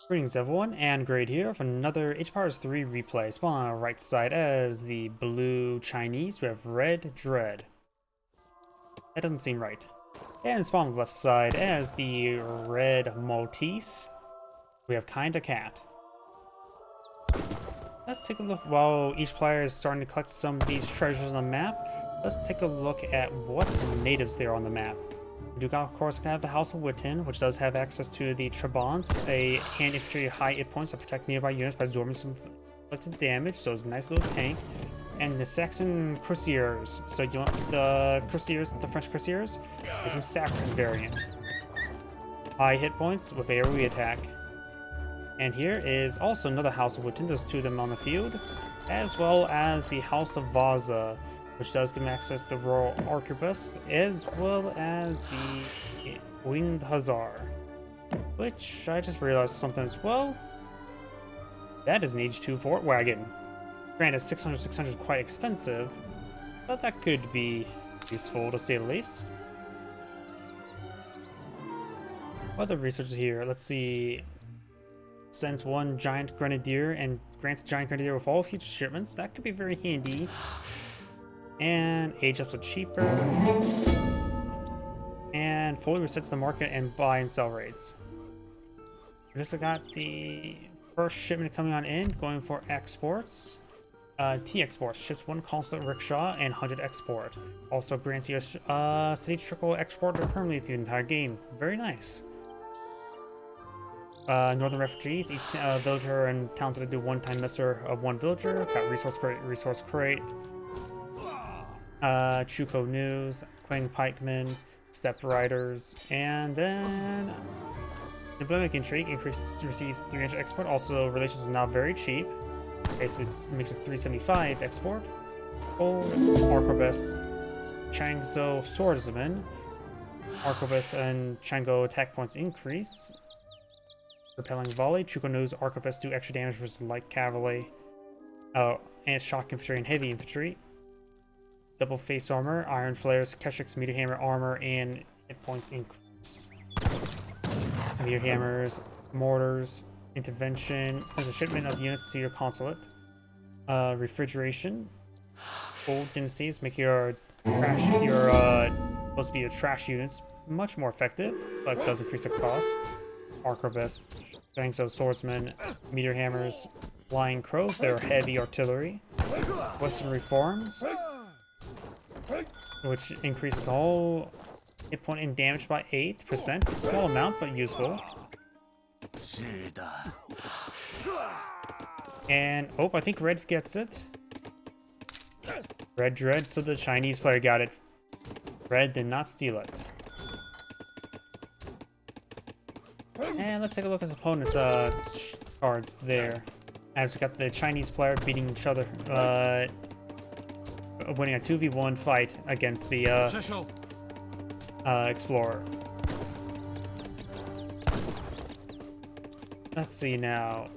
Greetings everyone, and Grade here for another H-Powers 3 replay. Spawn on our right side as the blue Chinese, we have RedDread. That doesn't seem right. And spawn on the left side as the red Maltese, we have KindaCat. Let's take a look while each player is starting to collect some of these treasures on the map. Let's take a look at what natives there are on the map. We do, of course, have the House of Witten, which does have access to the Trabants, a hand infantry high hit points that protect nearby units by absorbing some inflicted damage, so it's a nice little tank. And the Saxon Cuirassiers, so you want the Cuirassiers, the French Cuirassiers, is some Saxon variant. High hit points with AoE attack. And here is also another House of Witten, there's two of them on the field, as well as the House of Vaza, which does give them access to the Royal Arquebus, as well as the Winged Hussar, which I just realized something as well. That is an Age 2 Fort Wagon. Granted, 600 is quite expensive, but that could be useful to say the least. Other researchers here, let's see. Sends one Giant Grenadier and grants Giant Grenadier with all future shipments. That could be very handy. And age ups are cheaper. And fully resets the market and buy and sell rates. We also got the first shipment coming on in, going for exports. T exports ships one consulate rickshaw and 100 export. Also grants you a city trickle export permanently through the entire game. Very nice. Northern refugees, each villager and townsite do one-time muster of one villager. Got resource crate. Chuko News, Quang Pikemen, Step Riders, and then Diplomatic Intrigue receives 300 export. Also, relations are now very cheap. Basically, it makes it 375 export. Old Arquebus, Changzhou Swordsman, Arquebus and Chango attack points increase. Repelling Volley, Chuko News, Arquebus do extra damage versus light cavalry. And shock infantry and heavy infantry. Double face armor, iron flares, Keshik's meteor hammer armor, and hit points increase. Meteor hammers, mortars, intervention, sends a shipment of units to your consulate. Refrigeration, old dynasties make your trash, supposed to be your trash units much more effective, but does increase the cost. Arquebus, Gangso swordsmen, meteor hammers, flying crows, they're heavy artillery. Western reforms, which increases all hit point and damage by 8%. Small amount, but useful. And, oh, I think Red gets it. RedDread, so the Chinese player got it. Red did not steal it. And let's take a look at his opponent's cards there. As we got the Chinese player beating each other, winning a 2v1 fight against the Explorer. Let's see now.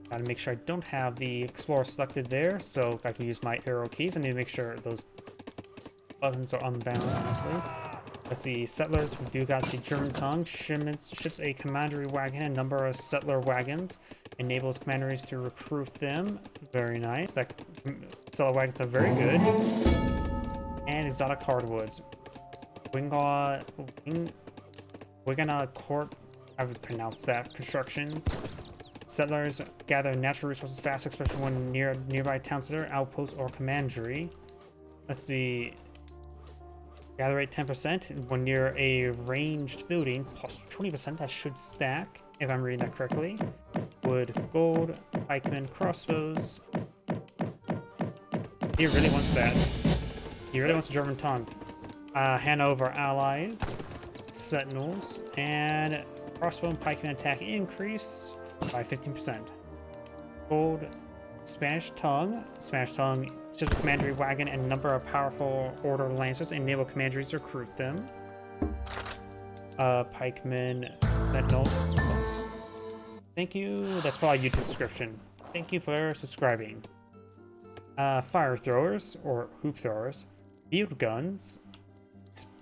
Gotta make sure I don't have the Explorer selected there, so I can use my arrow keys. I need to make sure those buttons are unbound, honestly. Let's see, settlers, we do got the German tongue. Ships a commandery wagon and a number of settler wagons. Enables commanderies to recruit them. Very nice. That settler wagons are very good. And exotic hardwoods. Wingana Court, I would pronounce that. Constructions. Settlers gather natural resources fast, especially when near a nearby town center, outpost, or commandery. Let's see. Gather rate 10% when near a ranged building, plus 20%. That should stack, if I'm reading that correctly. Wood, gold, pikemen, crossbows. He really wants that. He really wants a German tongue. Hanover allies, sentinels, and crossbow and pikemen attack increase by 15%. Gold, Spanish tongue, just a commandery wagon and a number of powerful order lancers enable commanderies to recruit them. Pikemen, sentinels. Thank you. That's probably a YouTube description. Thank you for subscribing. Fire throwers or hoop throwers, field guns.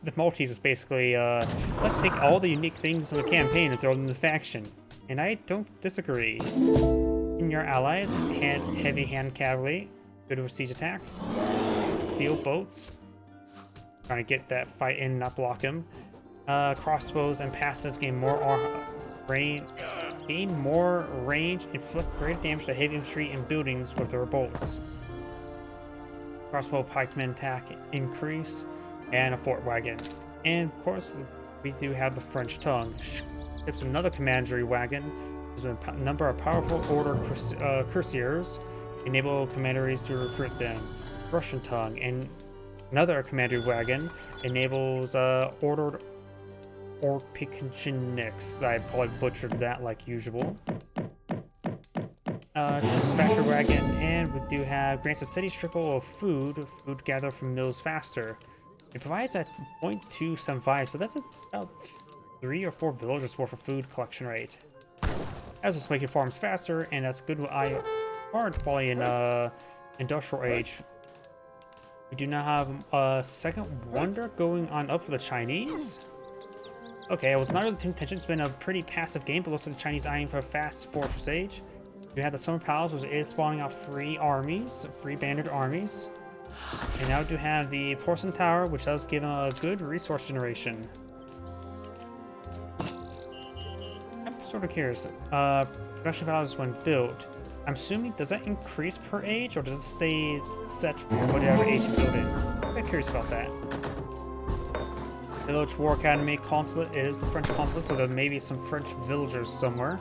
The Maltese is basically let's take all the unique things in the campaign and throw them in the faction. And I don't disagree. In your allies, heavy hand cavalry, good with siege attack. Steel boats, trying to get that fight in, not block him. Crossbows and passives gain more range, inflict greater damage to heavy infantry and buildings with their bolts. Crossbow pikeman attack increase, and a fort wagon. And of course, we do have the French tongue. It's another commandery wagon. There's a number of powerful order cuirassiers. Enable commanderies to recruit them. Russian tongue, and another commandery wagon enables ordered Orpikiniks. I probably butchered that like usual. Factory wagon, and we do have grants a steady trickle of food gathered from mills faster. It provides at 0.275, so that's about 3 or 4 villagers worth of food collection rate. As it's making farms faster, and that's good with hard quality in industrial age. We do now have a second wonder going on up for the Chinese. Okay, I was not really paying attention. It's been a pretty passive game, but looks like the Chinese eyeing for a fast fortress age. We have the Summer Palace, which is spawning out free banded armies. And now we do have the Porcelain Tower, which does give them a good resource generation. I'm sort of curious. Production values when built. I'm assuming, does that increase per age, or does it stay set for whatever age you build in? I'm kind of curious about that. Village War Academy Consulate is the French consulate, so there may be some French villagers somewhere.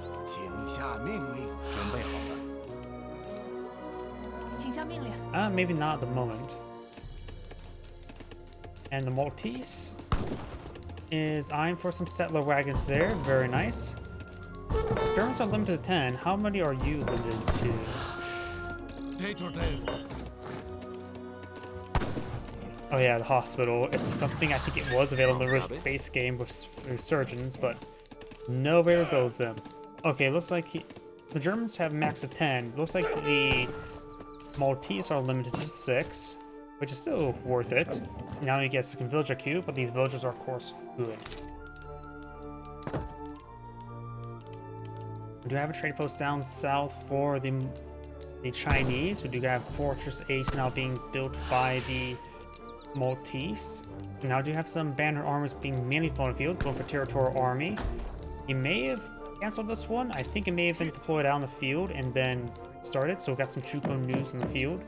Maybe not at the moment. And the Maltese is eyeing for some settler wagons there. Very nice. Germans are limited to 10. How many are you limited to? Oh yeah, the hospital. It's something I think it was available in the original base game with surgeons, but nobody builds them. Okay, looks like the Germans have max of 10. Looks like the Maltese are limited to 6, which is still worth it. Now you get second villager queue, but these villagers are of course good. We do have a trade post down south for the Chinese. We do have Fortress H now being built by the Maltese. Now we do have some banner armors being mainly deployed on the field, going for Territorial Army. He may have canceled this one. I think it may have been deployed out in the field and then started, so we got some Chuko news in the field.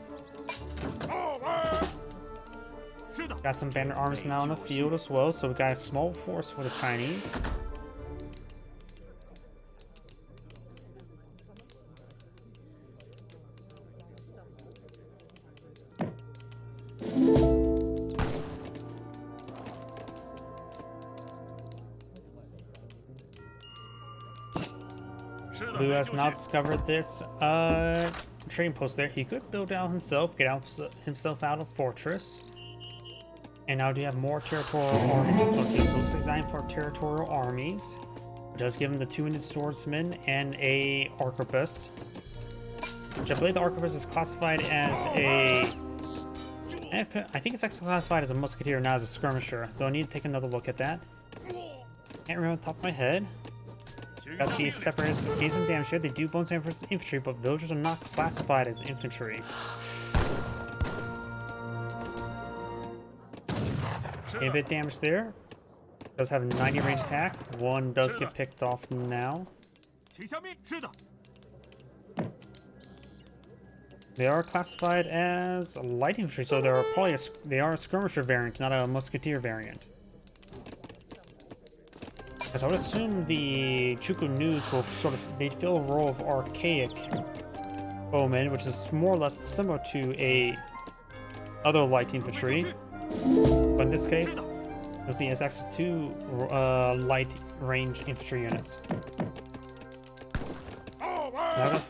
Got some banner armors now in the field as well, so we got a small force for the Chinese. Who has now discovered this trading post there. He could build out himself, get himself out of fortress. And now do you have more territorial armies? So it's designed for territorial armies. It does give him the 2-handed swordsman and a arquebus. Which I believe the arquebus is classified as a... I think it's actually classified as a musketeer, not as a skirmisher. Though I need to take another look at that. Can't remember off the top of my head. Got these separatists gain some damage here. They do bonus damage versus infantry, but villagers are not classified as infantry. A bit of damage there. Does have a 90 range attack. One does get picked off now. They are classified as light infantry, so they are a skirmisher variant, not a musketeer variant. So I would assume the Chuko News will they fill a role of archaic bowmen, which is more or less similar to other light infantry. But in this case, you'll see it has access to light range infantry units. Now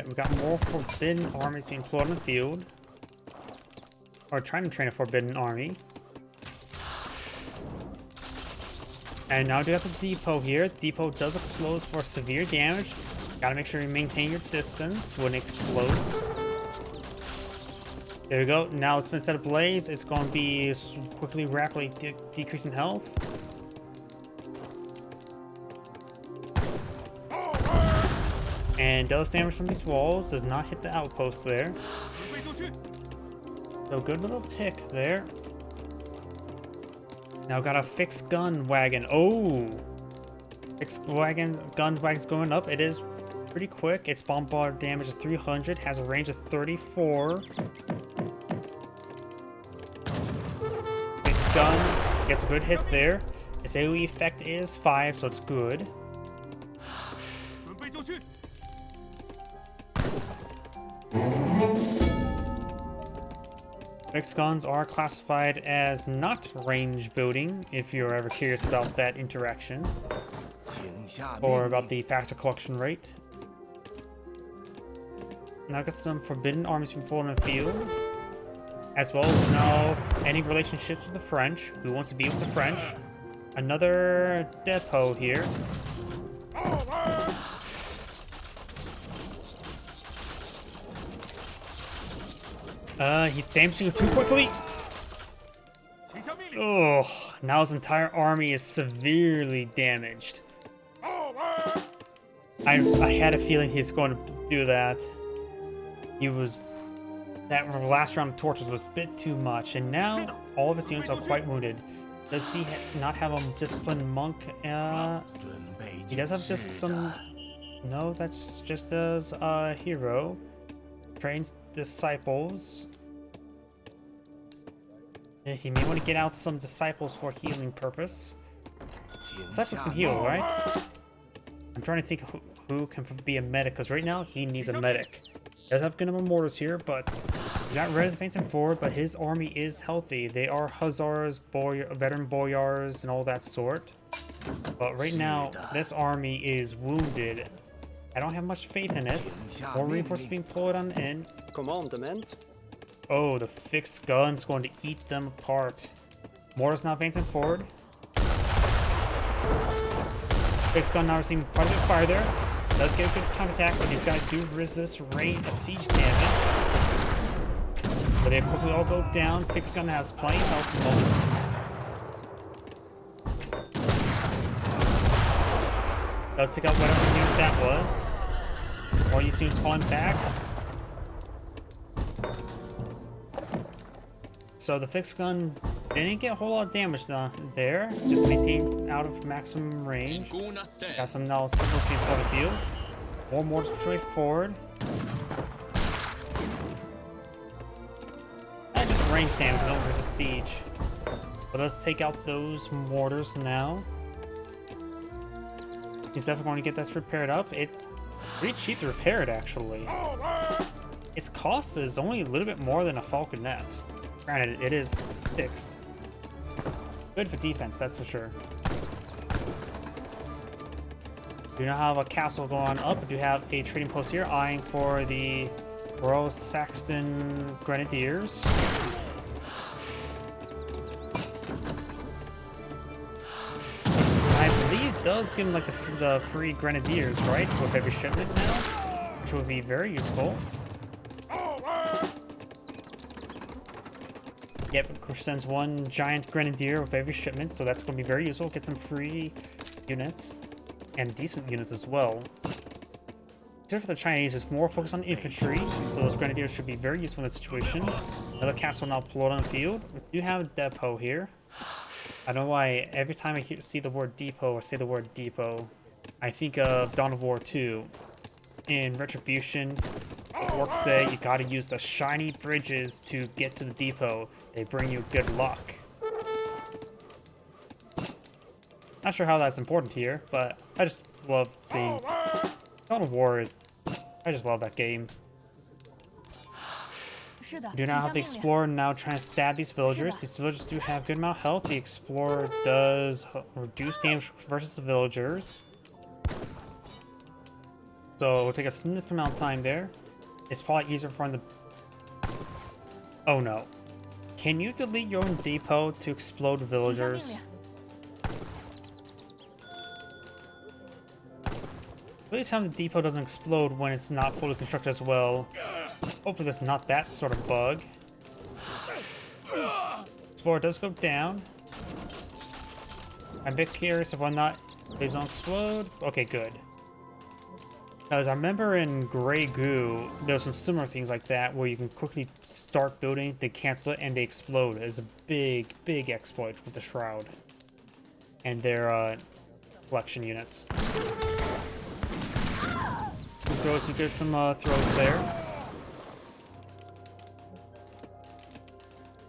we got more forbidden armies being deployed in the field. Or trying to train a forbidden army. And now we do have the depot here. The depot does explode for severe damage. Gotta make sure you maintain your distance when it explodes. There we go. Now it's been set ablaze. It's going to be rapidly decreasing health. And does damage from these walls, does not hit the outpost there. So good little pick there. Now got a fixed gun wagon. Oh! Fixed gun wagon's going up. It is pretty quick. Its bombard damage is 300, has a range of 34. Fixed gun gets a good hit there. Its AoE effect is 5, so it's good. Fixed guns are classified as not range building, if you're ever curious about that interaction, or about the faster collection rate. Now got some forbidden armies being pulled in the field, as well as now any relationships with the French. Who wants to be with the French? Another depot here. He's damaging it too quickly. Oh, now his entire army is severely damaged. I had a feeling he's going to do that. That last round of torches was a bit too much, and now all of his units are quite wounded. Does he not have a disciplined monk? He does have just some. No, that's just as a hero. Trains disciples. He may want to get out some disciples for healing purpose. Disciples can heal, right? I'm trying to think who can be a medic, because right now he needs a medic. He does have good number of mortars here, but he's not ready to advance him forward, but his army is healthy. They are hussars, veteran boyars, and all that sort. But right now, this army is wounded. I don't have much faith in it. More reinforcements being pulled on in. Commandment. Oh, the fixed gun's going to eat them apart. Mortar's now advancing forward. Fixed gun now receiving quite a bit of fire there. Does get a good counterattack, but these guys do resist siege damage. But they quickly all go down. Fixed gun has plenty of health at the moment. Does take out whatever unit that was. All you see is falling back. So the fixed gun didn't get a whole lot of damage there. Just maintained out of maximum range. Got some now symbols being put on the field. More mortars pushing forward. And just range damage, don't resist siege. But let's take out those mortars now. He's definitely going to get this repaired up. It's pretty cheap to repair it, actually. Its cost is only a little bit more than a falconet. Granted, it is fixed. Good for defense, that's for sure. Do not have a castle going up. Do have a trading post here, eyeing for the Royal Saxon Grenadiers. I believe it does give him like the free Grenadiers, right? With every shipment now, which would be very useful. Yep, of course, sends one giant Grenadier with every shipment, so that's going to be very useful. Get some free units and decent units as well. Except for the Chinese, it's more focused on infantry, so those Grenadiers should be very useful in this situation. Another castle now pulled on the field. We do have a depot here. I don't know why every time I see the word depot or say the word depot, I think of Dawn of War 2. In Retribution, orcs say you gotta use the shiny bridges to get to the depot. They bring you good luck. Not sure how that's important here, but I just love seeing Dawn of War is. I just love that game. Do now have the Explorer now trying to stab these villagers. These villagers do have good amount of health. The Explorer does reduce damage versus the villagers. So it'll take a significant amount of time there. It's probably easier for him to... Oh no. Can you delete your own depot to explode villagers? Please tell me the depot doesn't explode when it's not fully constructed as well. Hopefully there's not that sort of bug. Explorer does go down. I'm a bit curious if why not they don't explode. Okay, good. As I remember in Grey Goo, there's some similar things like that where you can quickly start building, they cancel it, and they explode. It's a big, big exploit with the Shroud and their collection units. Throws, we get some throws there.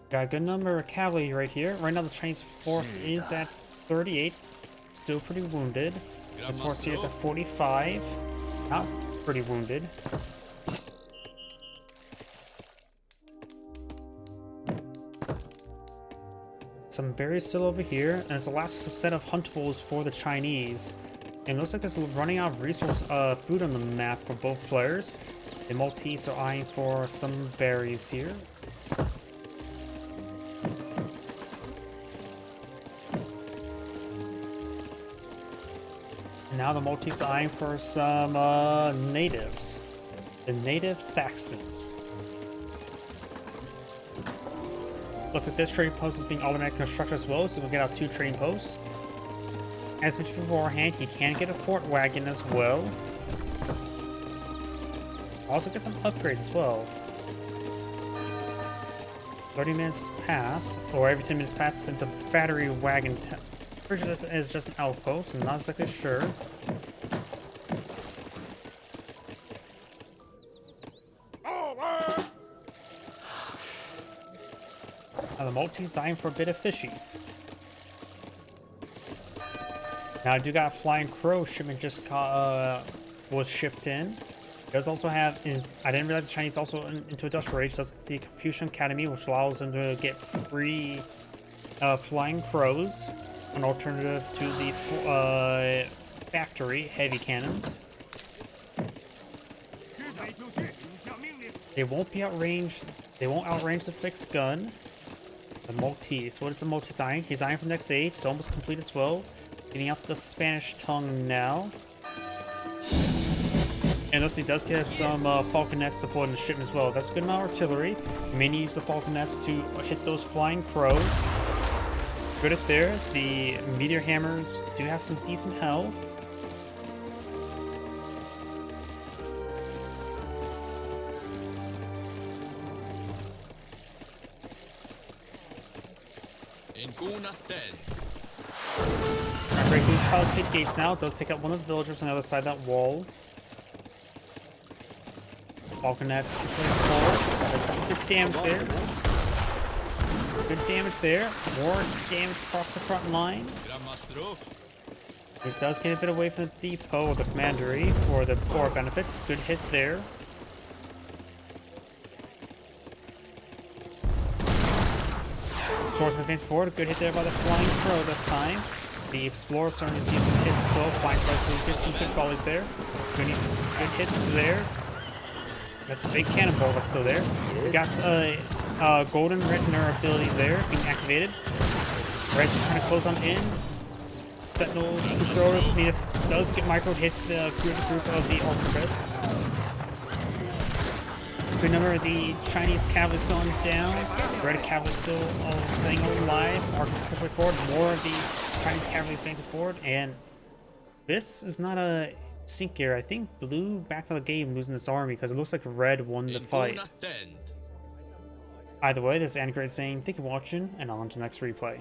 Got a good number of cavalry right here. Right now the Chinese force is at 38, still pretty wounded. This force here is at 45. Not pretty wounded. Some berries still over here, and it's the last set of huntables for the Chinese. And it looks like there's running out of resource food on the map for both players. The Maltese are eyeing for some berries here. Now the Maltese are eyeing for some natives. The native Saxons. Looks like this trading post is being automatically constructed as well, so we'll get out 2 trading posts. As mentioned beforehand, you can get a fort wagon as well. Also get some upgrades as well. 30 minutes pass, or every 10 minutes pass, since a battery wagon pretty sure this is just an outpost, I'm not exactly sure. Now the Maltese eyeing for a bit of fishies. Now I do got a Flying Crow shipment just was shipped in. It does also have, I didn't realize the Chinese also into Industrial Age does the Confucian Academy, which allows them to get free Flying Crows, an alternative to the factory heavy cannons. They won't be outranged. They won't outrange the fixed gun. The Maltese. What is the Maltese eyeing? He's eyeing for next age. It's almost complete as well. Getting out the Spanish tongue now. And looks like he does get some falconets deployed in the shipment as well. That's good amount of artillery. You may need to use the falconets to hit those flying crows. Good at there. The meteor hammers do have some decent health. Break these palisade gates now. It does take out one of the villagers on the other side of that wall. Falconets pushing forward. There's some good damage there. Good damage there. More damage across the front line. It does get a bit away from the depot or the commandery for the core benefits. Good hit there. Swordsman advancing forward. A good hit there by the Flying Crow this time. The Explorer starting to see some hits as well. Flying Crow, so get some good volleys there. Good hits there. That's a big cannonball that's still there. We got a Golden Retinue ability there being activated. Red's just trying to close on in. Sentinels, throwers, does get micro hits the group of the Archerists. Good number of the Chinese cavalry's going down. Red cavalry still staying alive. Archers push way forward. More of the Chinese cavalry is facing forward, and this is not a sink here. I think Blue back to the game losing this army because it looks like Red won the fight. Either way, this is Andy Great saying thank you for watching, and on to the next replay.